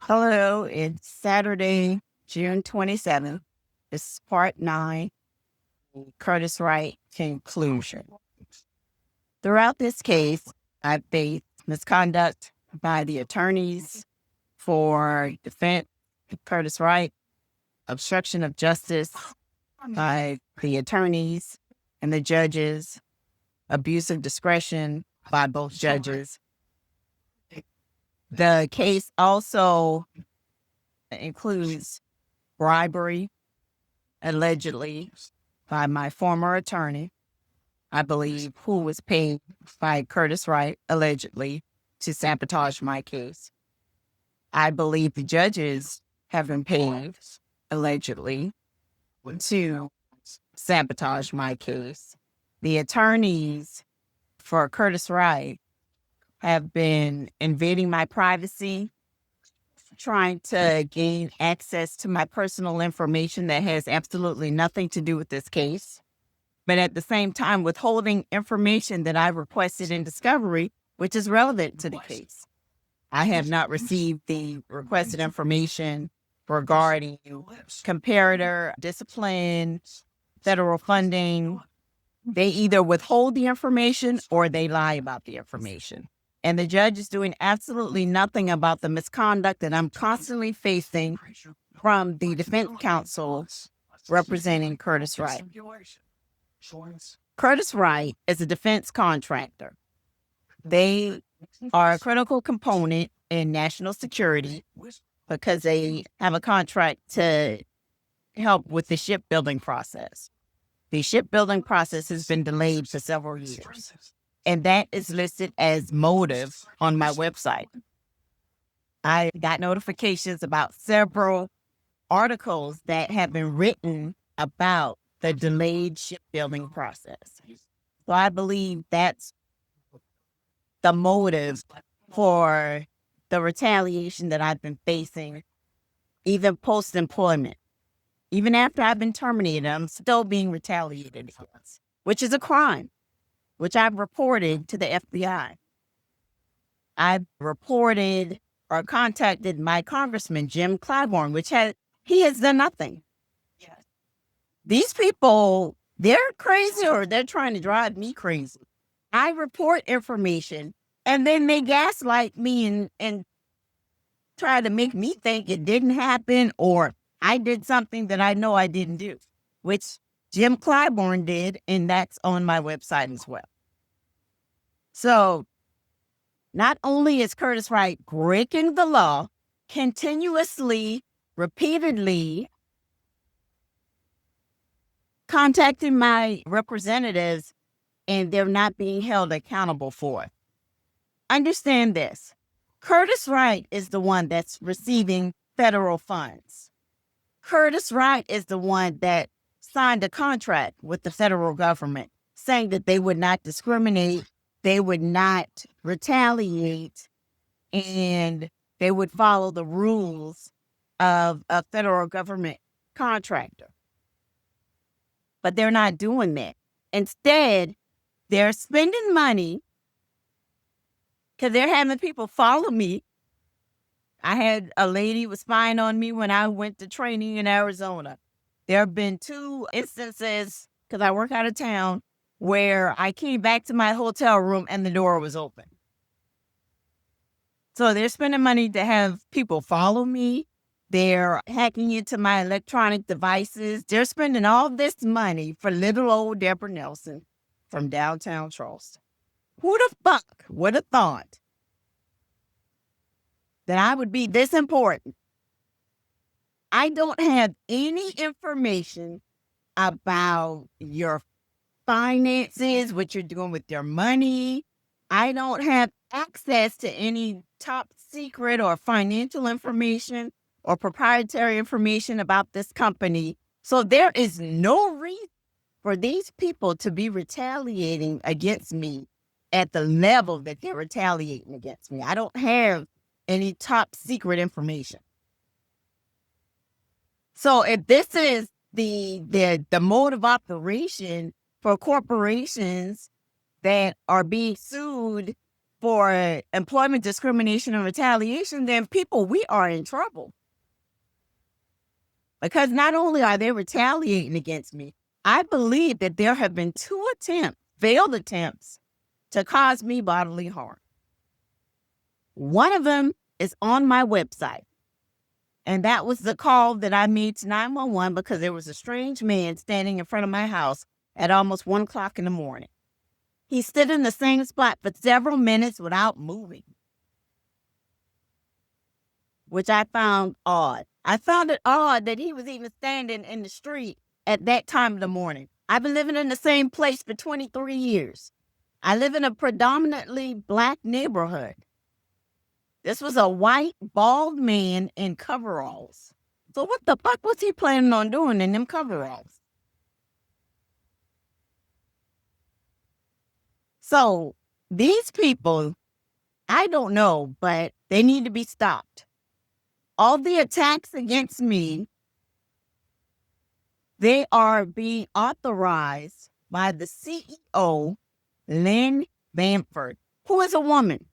Hello, it's Saturday, June 27th. This is part 9, Curtiss Wright Conclusion. Throughout this case, I faced misconduct by the attorneys for defense Curtiss Wright, obstruction of justice by the attorneys and the judges, abuse of discretion by both judges. The case also includes bribery, allegedly, by my former attorney, I believe, who was paid by Curtiss Wright, allegedly, to sabotage my case. I believe the judges have been paid, allegedly, to sabotage my case. The attorneys for Curtiss Wright have been invading my privacy, trying to gain access to my personal information that has absolutely nothing to do with this case, but at the same time withholding information that I requested in discovery, which is relevant to the case. I have not received the requested information regarding comparator discipline, federal funding. They either withhold the information or they lie about the information. And the judge is doing absolutely nothing about the misconduct that I'm constantly facing from the defense counsel representing Curtiss Wright. Curtiss Wright is a defense contractor. They are a critical component in national security because they have a contract to help with the shipbuilding process. The shipbuilding process has been delayed for several years, and that is listed as motive on my website. I got notifications about several articles that have been written about the delayed shipbuilding process. So I believe that's the motive for the retaliation that I've been facing, even post-employment. Even after I've been terminated, I'm still being retaliated against, which is a crime, which I've reported to the FBI. I've reported or contacted my congressman, Jim Clyburn, he has done nothing. These people, they're crazy or they're trying to drive me crazy. I report information and then they gaslight me and try to make me think it didn't happen or I did something that I know I didn't do, which Jim Clyburn did, and that's on my website as well. So not only is Curtiss Wright breaking the law, continuously, repeatedly contacting my representatives, and they're not being held accountable for it. Understand this. Curtiss Wright is the one that's receiving federal funds. Curtiss Wright is the one that signed a contract with the federal government saying that they would not discriminate, they would not retaliate, and they would follow the rules of a federal government contractor. But they're not doing that. Instead, they're spending money because they're having people follow me. I had a lady was spying on me when I went to training in Arizona. There have been 2 instances, because I work out of town, where I came back to my hotel room and the door was open. So they're spending money to have people follow me. They're hacking into my electronic devices. They're spending all this money for little old Deborah Nelson from downtown Charleston. Who the fuck would have thought that I would be this important? I don't have any information about your finances, what you're doing with your money. I don't have access to any top secret or financial information or proprietary information about this company. So there is no reason for these people to be retaliating against me at the level that they're retaliating against me. I don't have any top secret information. So if this is the mode of operation for corporations that are being sued for employment discrimination and retaliation, then people, we are in trouble. Because not only are they retaliating against me, I believe that there have been 2 failed attempts to cause me bodily harm. One of them is on my website. And that was the call that I made to 911 because there was a strange man standing in front of my house at almost 1 o'clock in the morning. He stood in the same spot for several minutes without moving, which I found odd. I found it odd that he was even standing in the street at that time of the morning. I've been living in the same place for 23 years. I live in a predominantly Black neighborhood. This was a white, bald man in coveralls. So what the fuck was he planning on doing in them coveralls? So these people, I don't know, but they need to be stopped. All the attacks against me, they are being authorized by the CEO, Lynn Bamford, who is a woman.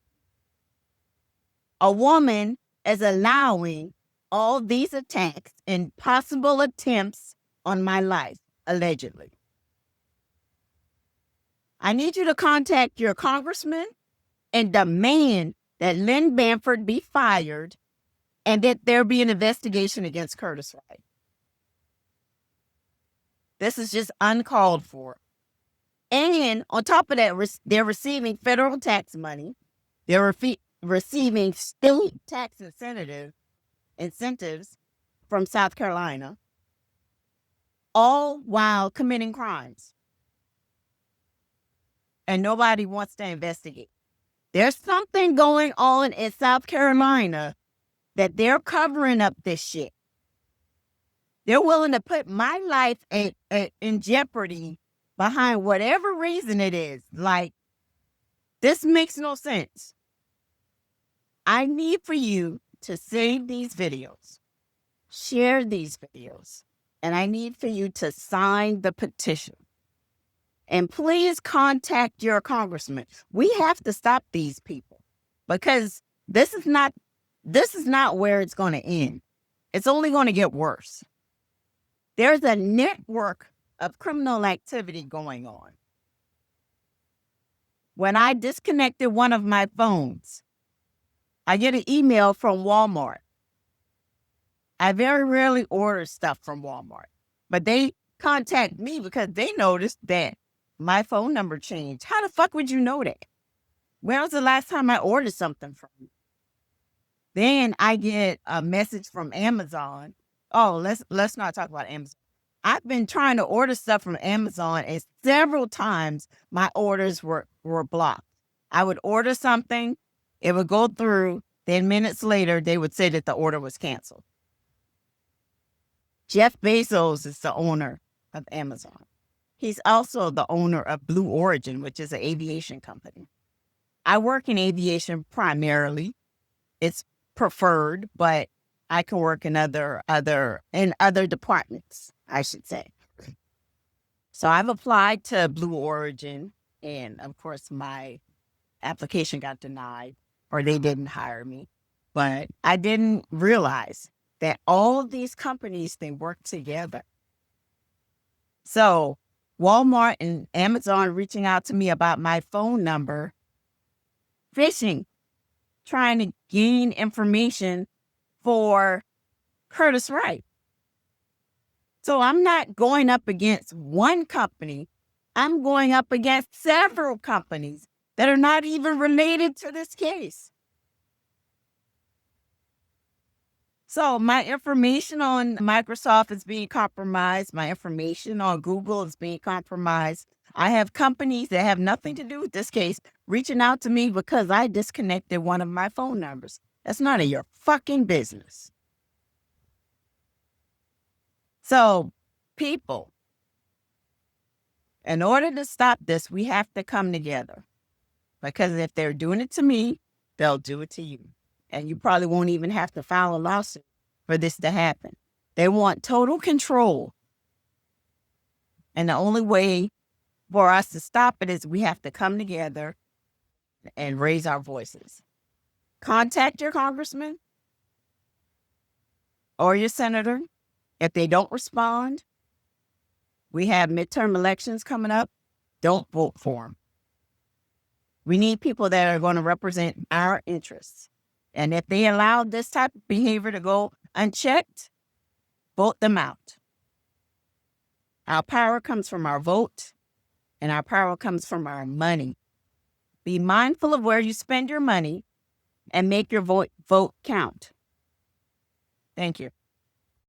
A woman is allowing all these attacks and possible attempts on my life, allegedly. I need you to contact your congressman and demand that Lynn Bamford be fired and that there be an investigation against Curtiss Wright. This is just uncalled for. And on top of that, they're receiving federal tax money. They're receiving state tax incentives from South Carolina, all while committing crimes. And nobody wants to investigate. There's something going on in South Carolina that they're covering up this shit. They're willing to put my life in jeopardy behind whatever reason it is. Like, this makes no sense. I need for you to save these videos, share these videos, and I need for you to sign the petition. And please contact your congressman. We have to stop these people because this is not where it's going to end. It's only going to get worse. There's a network of criminal activity going on. When I disconnected one of my phones, I get an email from Walmart. I very rarely order stuff from Walmart, but they contact me because they noticed that my phone number changed. How the fuck would you know that? When was the last time I ordered something from you? Then I get a message from Amazon. Oh, let's not talk about Amazon. I've been trying to order stuff from Amazon, and several times my orders were blocked. I would order something, it would go through, then minutes later, they would say that the order was canceled. Jeff Bezos is the owner of Amazon. He's also the owner of Blue Origin, which is an aviation company. I work in aviation primarily. It's preferred, but I can work in other departments, I should say. So I've applied to Blue Origin, and of course my application got denied, or they didn't hire me. But I didn't realize that all of these companies, they work together. So Walmart and Amazon reaching out to me about my phone number, phishing, trying to gain information for Curtiss Wright. So I'm not going up against one company. I'm going up against several companies that are not even related to this case. So my information on Microsoft is being compromised. My information on Google is being compromised. I have companies that have nothing to do with this case reaching out to me because I disconnected one of my phone numbers. That's none of your fucking business. So, people, in order to stop this, we have to come together. Because if they're doing it to me, they'll do it to you. And you probably won't even have to file a lawsuit for this to happen. They want total control. And the only way for us to stop it is we have to come together and raise our voices. Contact your congressman or your senator. If they don't respond, we have midterm elections coming up. Don't vote for them. We need people that are going to represent our interests. And if they allow this type of behavior to go unchecked, vote them out. Our power comes from our vote, and our power comes from our money. Be mindful of where you spend your money and make your vote count. Thank you.